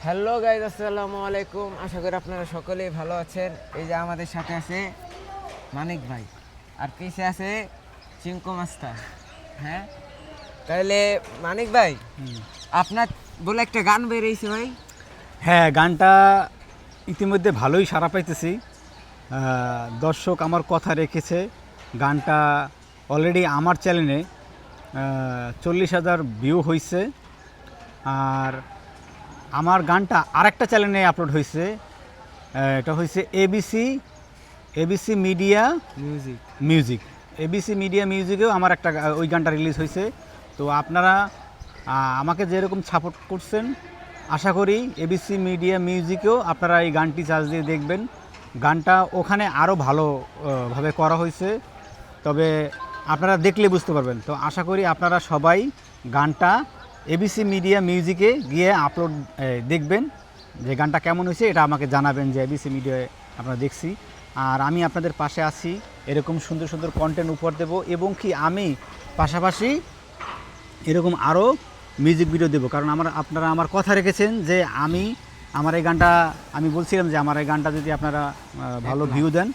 Hello guys, আসসালামু আলাইকুম। আশা করি আপনারা সকলেই ভালো আছেন। এই যে আমাদের সাথে আছে মানিক ভাই, আর পিছে আছে চিঙ্কু মাস্টার। হ্যাঁ, তাহলে মানিক ভাই, আপনার বলে একটা গান বেরিয়েছে ভাই। হ্যাঁ, গানটা ইতিমধ্যে ভালোই সাড়া পাইতেছি। দর্শক আমার কথা রেখেছে। গানটা অলরেডি আমার চ্যানেলে 40,000 ভিউ হয়েছে। আর আমার গানটা আরেকটা চ্যানেলে আপলোড হয়েছে। এটা হয়েছে ABC media music. ABC media মিউজিকেও আমার একটা ওই গানটা রিলিজ হয়েছে। তো আপনারা আমাকে যেরকম সাপোর্ট করছেন, আশা করি এবিসি মিডিয়া মিউজিকেও আপনারা এই গানটি চার্জ দিয়ে দেখবেন। গানটা ওখানে আরও ভালোভাবে করা হয়েছে, তবে আপনারা দেখলে বুঝতে পারবেন। তো আশা করি আপনারা সবাই গানটা এবিসি মিডিয়া মিউজিকে গিয়ে আপলোড দেখবেন, যে গানটা কেমন হয়েছে এটা আমাকে জানাবেন যে এবিসি মিডিয়ায় আপনারা দেখছি। আর আমি আপনাদের পাশে আছি, এরকম সুন্দর সুন্দর কন্টেন্ট উপহার দেবো, এবং কি আমি পাশাপাশি এরকম আরও মিউজিক ভিডিও দেবো। কারণ আপনারা আমার কথা রেখেছেন যে আমার এই গানটা, আমি বলছিলাম যে আমার এই গানটা যদি আপনারা ভালো ভিউ দেন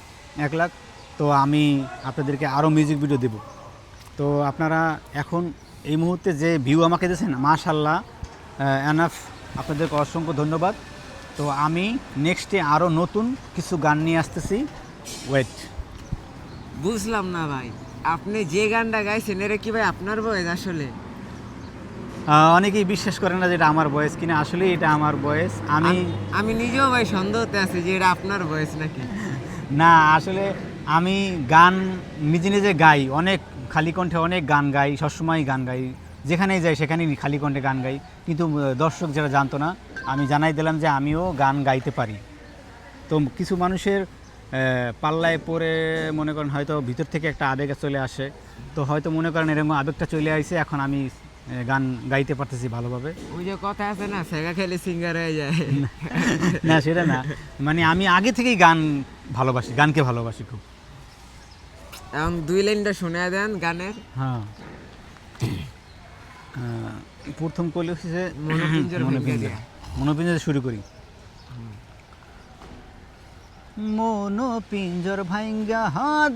1 লাখ, তো আমি আপনাদেরকে আরও মিউজিক ভিডিও দেব। তো আপনারা এখন এই মুহূর্তে যে ভিউ আমাকে দিয়েছেন, মাশাআল্লাহ, এনাফ, আপনাদেরকে অসংখ্য ধন্যবাদ। তো আমি নেক্সটে আরও নতুন কিছু গান নিয়ে আসতেছি, ওয়েট। বুঝলাম না ভাই, আপনি যে গানটা গাইছেন এর কি ভাই আপনার ভয়েস আসলে? অনেকেই বিশ্বাস করে না যে এটা আমার ভয়েস কিনা, আসলে এটা আমার ভয়েস। আমি নিজেও ভাই সন্দেহতে আছি যে এটা আপনার ভয়েস নাকি। না, আসলে আমি গান নিজে নিজে গাই, অনেক খালি কণ্ঠে অনেক গান গাই, সবসময় গান গাই, যেখানেই যাই সেখানেই খালি কণ্ঠে গান গাই। কিন্তু দর্শক যারা জানতো না, আমি জানাই দিলাম যে আমিও গান গাইতে পারি। তো কিছু মানুষের পাল্লায় পড়ে মনে করেন হয়তো ভিতর থেকে একটা আবেগ চলে আসে, তো হয়তো মনে করেন এরকম আবেগটা চলে আসছে, এখন আমি গান গাইতে পারতেছি ভালোভাবে। ওই যে কথা আছে না, সেগা খেলে সিঙ্গার হয়ে যায়। না, সেটা না, মানে আমি আগে থেকেই গান ভালোবাসি, গানকে ভালোবাসি খুব। এখন 2 লাইনটা শুনে দেন গানের। হ্যাঁ, প্রথম কলি হচ্ছে মনোপিঞ্জর শুরু করি। মনোপিঞ্জর ভাঙ্গা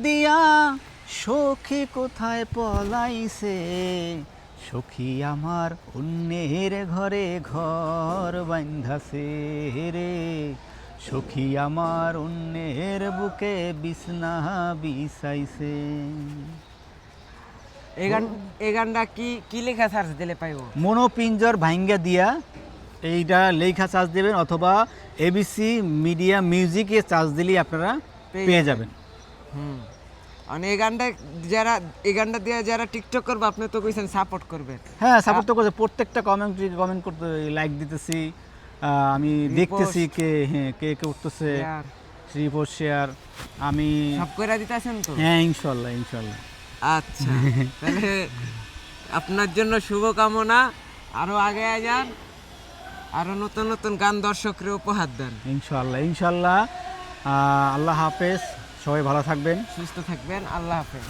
দিয়া সখী কোথায় পলাইছে, সখী আমার অন্যের ঘরে ঘর বাঁধাছে রে, সখী আমার অন্যের বুকে বিছনা বিছাইছে। এই গানটা কি লেখা সার্চ দিলে পাইবো? মনোপিঞ্জর ভাঙ্গা দিয়া এইটা লেখা চার্জ দেবেন, অথবা এবিসি মিডিয়া মিউজিকে চার্জ দিলেই আপনারা পেয়ে যাবেন। মানে এই গানটা দিয়ে যারা টিকটক করবে, আপনি তো কইছেন সাপোর্ট করবেন। হ্যাঁ, সাপোর্ট তো করছে, প্রত্যেকটা কমেন্ট করতে লাইক দিতেছি, আমি দেখতেছি কে উঠতেছে, রিপোস্ট শেয়ার আমি সব কইরা দিতেছেন তো? হ্যাঁ, ইনশাআল্লাহ। আচ্ছা, তাহলে আপনার জন্য শুভকামনা, আরো আগে যান, আরো নতুন নতুন গান দর্শকরে উপহার দেন। ইনশাআল্লাহ। আল্লাহ হাফেজ, সবাই ভালো থাকবেন, সুস্থ থাকবেন। আল্লাহ হাফেজ।